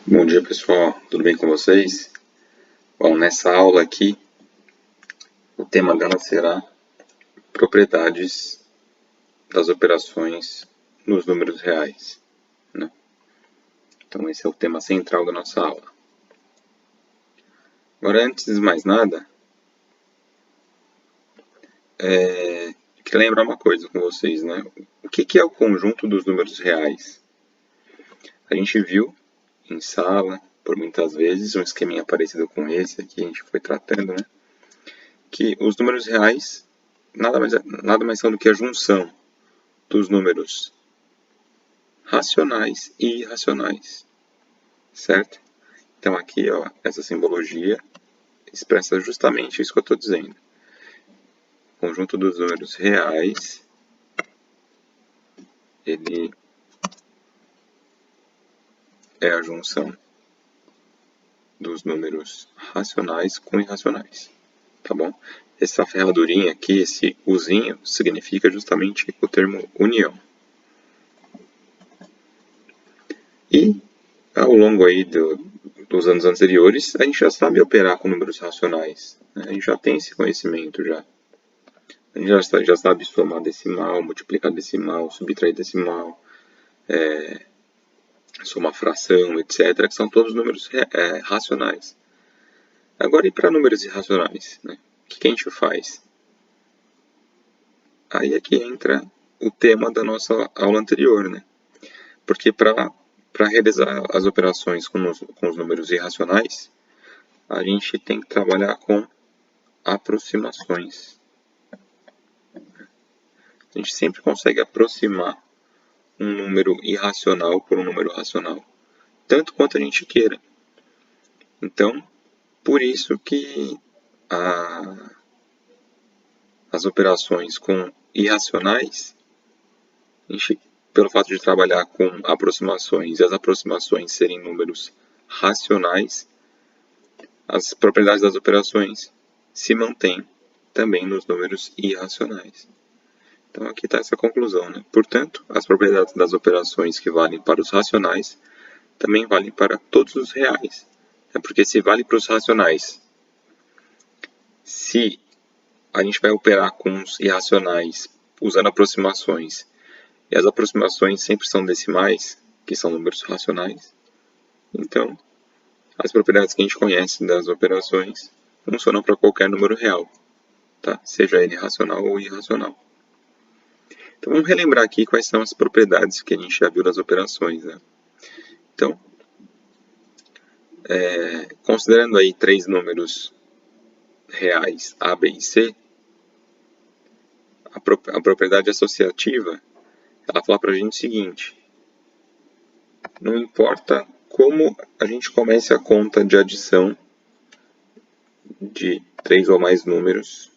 Bom dia pessoal, tudo bem com vocês? Bom, nessa aula aqui, o tema dela será propriedades das operações nos números reais, né? Então esse é o tema central da nossa aula. Agora, antes de mais nada, eu queria lembrar uma coisa com vocês, né? O que é o conjunto dos números reais? A gente viu em sala, por muitas vezes, um esqueminha parecido com esse aqui, a gente foi tratando, né? Que os números reais nada mais são do que a junção dos números racionais e irracionais, certo? Então aqui, ó, essa simbologia expressa justamente isso que eu estou dizendo. O conjunto dos números reais, ele é a junção dos números racionais com irracionais, tá bom? Essa ferradurinha aqui, esse uzinho, significa justamente o termo união. E ao longo aí dos anos anteriores, a gente já sabe operar com números racionais, né? A gente já tem esse conhecimento já. A gente já sabe somar decimal, multiplicar decimal, subtrair decimal, somar fração, etc., que são todos números racionais. Agora, e para números irracionais, né? O que a gente faz? Aí é que entra o tema da nossa aula anterior, né? Porque para realizar as operações com os números irracionais, a gente tem que trabalhar com aproximações. A gente sempre consegue aproximar um número irracional por um número racional, tanto quanto a gente queira. Então, por isso que as operações com irracionais, a gente, pelo fato de trabalhar com aproximações e as aproximações serem números racionais, as propriedades das operações se mantêm também nos números irracionais. Então aqui está essa conclusão, né? Portanto, as propriedades das operações que valem para os racionais também valem para todos os reais. É porque se vale para os racionais, se a gente vai operar com os irracionais usando aproximações, e as aproximações sempre são decimais, que são números racionais, então as propriedades que a gente conhece das operações funcionam para qualquer número real, tá? Seja ele racional ou irracional. Então vamos relembrar aqui quais são as propriedades que a gente já viu das operações, né? Então, considerando aí três números reais A, B e C, a propriedade associativa, ela fala para a gente o seguinte: não importa como a gente comece a conta de adição de três ou mais números,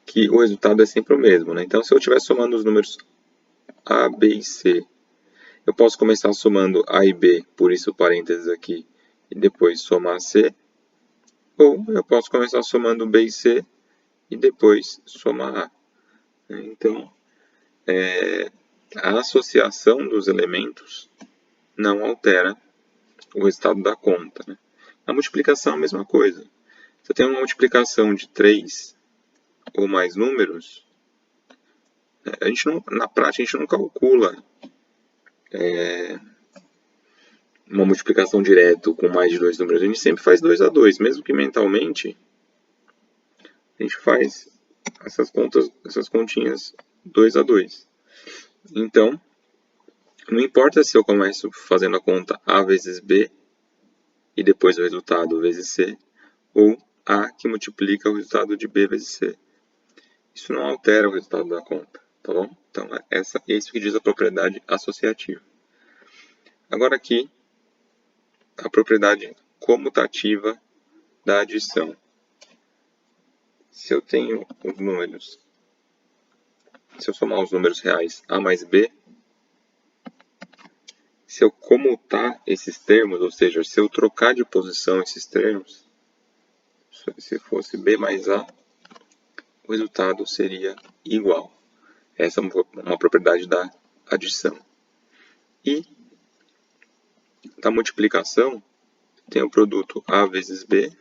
que o resultado é sempre o mesmo, né? Então, se eu estiver somando os números A, B e C, eu posso começar somando A e B, por isso parênteses aqui, e depois somar C, ou eu posso começar somando B e C e depois somar A. Então, a associação dos elementos não altera o resultado da conta, né? A multiplicação é a mesma coisa. Se eu tenho uma multiplicação de 3 ou mais números, a gente não, na prática a gente não calcula uma multiplicação direto com mais de dois números. A gente sempre faz 2 a 2, mesmo que mentalmente a gente faz essas contas, essas continhas 2 a 2. Então, não importa se eu começo fazendo a conta A vezes B e depois o resultado vezes C, ou A que multiplica o resultado de B vezes C. Isso não altera o resultado da conta, tá bom? Então, é isso que diz a propriedade associativa. Agora aqui, a propriedade comutativa da adição. Se eu tenho os números, se eu somar os números reais A mais B, se eu comutar esses termos, ou seja, se eu trocar de posição esses termos, se fosse B mais A, o resultado seria igual. Essa é uma propriedade da adição. E da multiplicação, tem o produto A vezes B.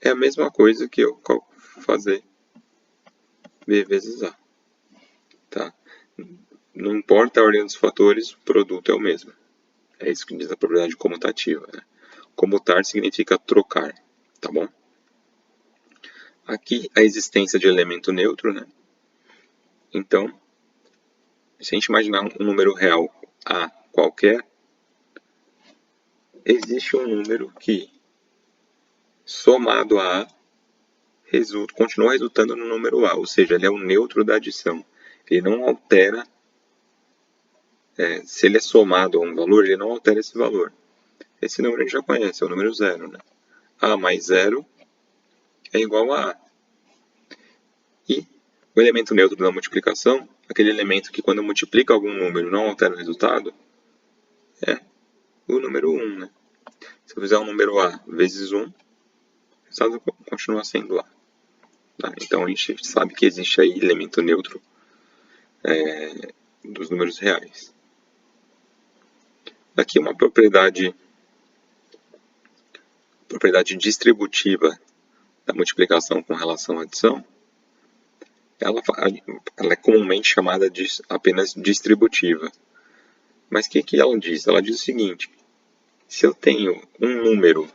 É a mesma coisa que eu fazer B vezes A. Tá? Não importa a ordem dos fatores, o produto é o mesmo. É isso que diz a propriedade comutativa, né? Comutar significa trocar, tá bom? Aqui a existência de elemento neutro, né? Então, se a gente imaginar um número real A qualquer, existe um número que, somado a A, continua resultando no número A, ou seja, ele é o neutro da adição. Ele não altera, se ele é somado a um valor, ele não altera esse valor. Esse número a gente já conhece, é o número zero, né? A mais zero é igual a A. E o elemento neutro da multiplicação, aquele elemento que quando multiplica algum número não altera o resultado, é o número 1, né? Se eu fizer um número A vezes 1, o resultado continua sendo A. Tá? Então a gente sabe que existe aí elemento neutro dos números reais. Aqui uma propriedade distributiva da multiplicação com relação à adição, ela é comumente chamada de apenas distributiva. Mas o que ela diz? Ela diz o seguinte: se eu tenho um número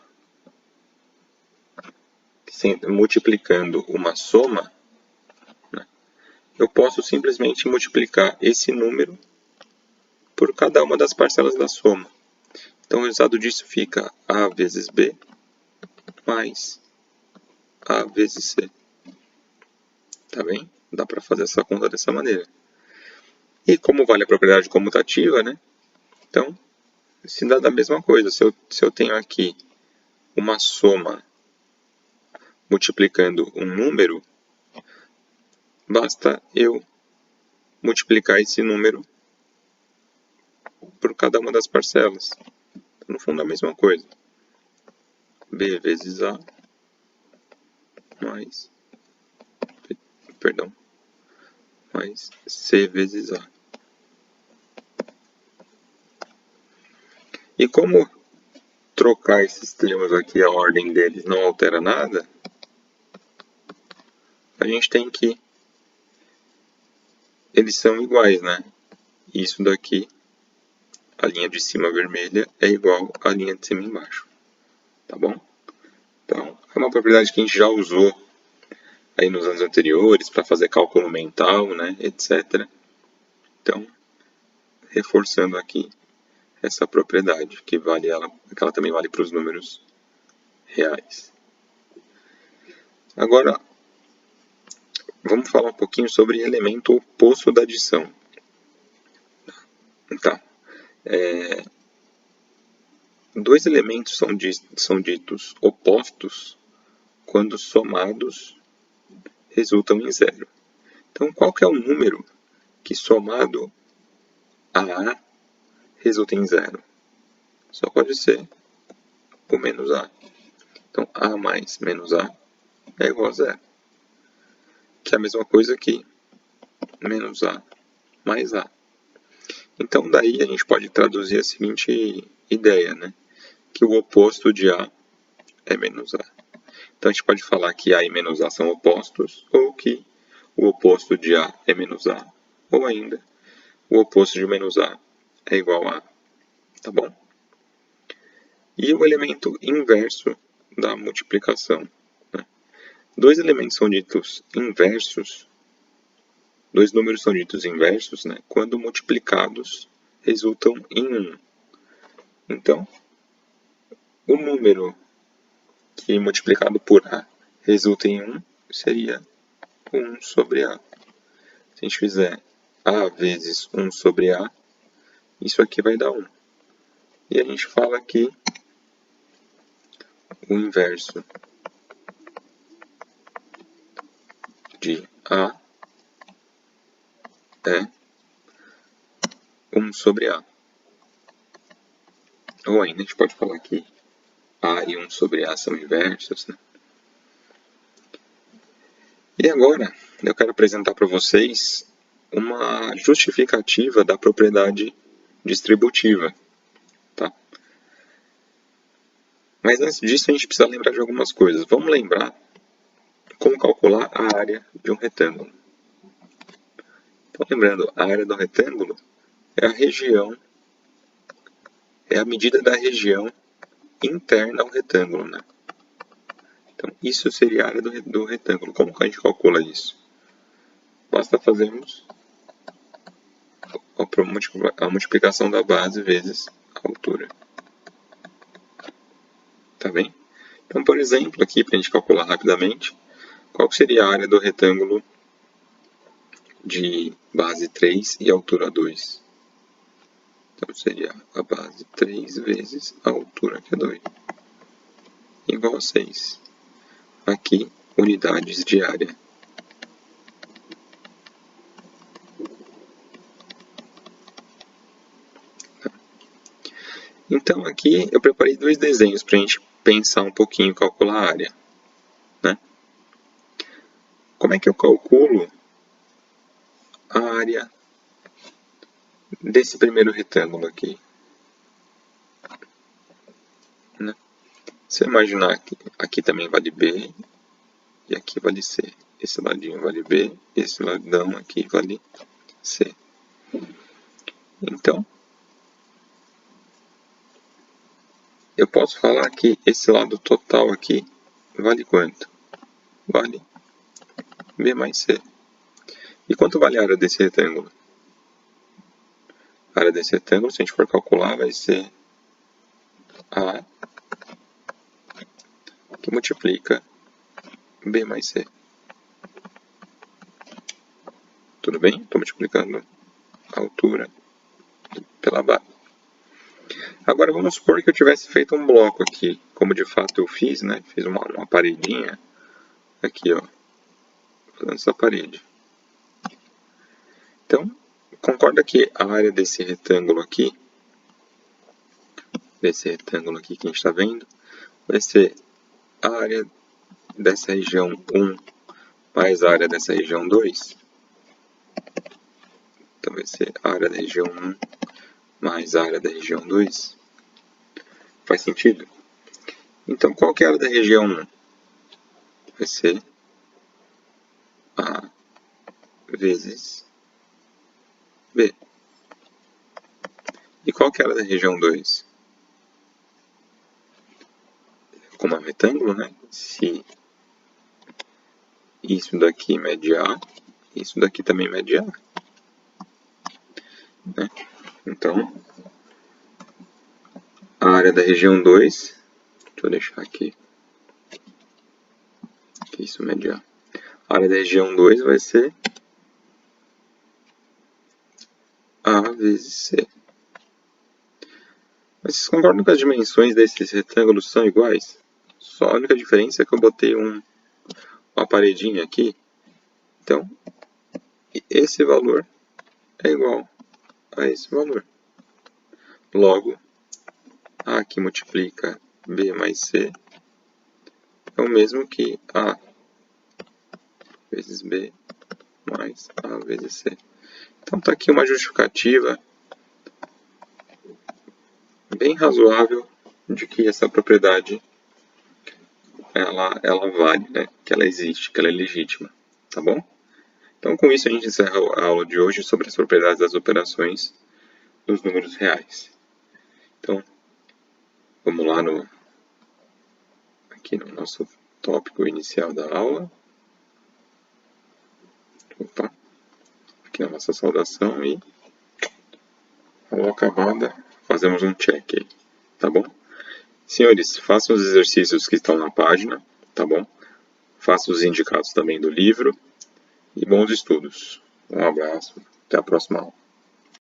multiplicando uma soma, né, eu posso simplesmente multiplicar esse número por cada uma das parcelas da soma. Então, o resultado disso fica A vezes B mais A vezes C. Tá bem? Dá para fazer essa conta dessa maneira. E como vale a propriedade comutativa, né? Então, se dá da mesma coisa. Se eu tenho aqui uma soma multiplicando um número, basta eu multiplicar esse número por cada uma das parcelas. Então, no fundo, é a mesma coisa. B vezes A mais C vezes A. E como trocar esses termos aqui, a ordem deles não altera nada, a gente tem que eles são iguais, né? Isso daqui, a linha de cima vermelha, é igual à linha de cima embaixo. Tá bom? Então, é uma propriedade que a gente já usou aí nos anos anteriores para fazer cálculo mental, né, etc. Então, reforçando aqui essa propriedade, que ela também vale para os números reais. Agora, vamos falar um pouquinho sobre elemento oposto da adição. Tá. Dois elementos são ditos opostos quando somados resultam em zero. Então, qual que é o número que somado a A resulta em zero? Só pode ser o menos A. Então, A mais menos A é igual a zero. Que é a mesma coisa que menos A mais A. Então, daí a gente pode traduzir a seguinte ideia, né? Que o oposto de A é menos A. Então, a gente pode falar que A e menos A são opostos, ou que o oposto de A é menos A, ou ainda, o oposto de menos A é igual a A. Tá bom? E o elemento inverso da multiplicação, né? Dois elementos são ditos inversos, dois números são ditos inversos, né, quando multiplicados resultam em 1. Então, o número que multiplicado por A resulta em 1 seria 1 sobre A. Se a gente fizer A vezes 1 sobre A, isso aqui vai dar 1. E a gente fala que o inverso de A é 1 sobre A. Ou ainda a gente pode falar que A e 1 sobre A são inversos, né? E agora eu quero apresentar para vocês uma justificativa da propriedade distributiva. Mas antes disso a gente precisa lembrar de algumas coisas. Vamos lembrar como calcular a área de um retângulo. Então, lembrando, a área do retângulo é a região, é a medida da região interna ao retângulo, né? Então, isso seria a área do retângulo. Como que a gente calcula isso? Basta fazermos a multiplicação da base vezes a altura. Tá bem? Então, por exemplo, aqui, para a gente calcular rapidamente, qual seria a área do retângulo de base 3 e altura 2? Então, seria a base 3 vezes a altura, que é 2, igual a 6. Aqui, unidades de área. Então, aqui eu preparei dois desenhos para a gente pensar um pouquinho e calcular a área, né? Como é que eu calculo a área desse primeiro retângulo aqui? Né? Se eu imaginar que aqui também vale B e aqui vale C. Esse ladinho vale B, esse ladão aqui vale C. Então, eu posso falar que esse lado total aqui vale quanto? Vale B mais C. E quanto vale a área desse retângulo? A área desse retângulo, se a gente for calcular, vai ser A que multiplica B mais C. Tudo bem? Estou multiplicando a altura pela base. Agora vamos supor que eu tivesse feito um bloco aqui, como de fato eu fiz, né? Fiz uma paredinha aqui, ó, fazendo essa parede. Então, concorda que a área desse retângulo aqui que a gente está vendo, vai ser a área dessa região 1 mais a área dessa região 2. Então vai ser a área da região 1 mais a área da região 2. Faz sentido? Então, qual que é a área da região 1? Vai ser A vezes B. E qual que é a área da região 2? Como é um retângulo, né? Se isso daqui mede A, isso daqui também mede A. Né? Então, a área da região 2, deixa eu deixar aqui, que isso mede A. A área da região 2 vai ser A vezes C. Mas vocês concordam que as dimensões desses retângulos são iguais? Só a única diferença é que eu botei uma paredinha aqui. Então, esse valor é igual a esse valor. Logo, A que multiplica B mais C é o mesmo que A vezes B mais A vezes C. Então está aqui uma justificativa bem razoável de que essa propriedade ela vale, né? Que ela existe, que ela é legítima, tá bom? Então com isso a gente encerra a aula de hoje sobre as propriedades das operações dos números reais. Então, vamos lá aqui no nosso tópico inicial da aula. Opa, aqui na nossa saudação e aula acabada, fazemos um check aí, tá bom? Senhores, façam os exercícios que estão na página, tá bom? Façam os indicados também do livro e bons estudos. Um abraço, até a próxima aula.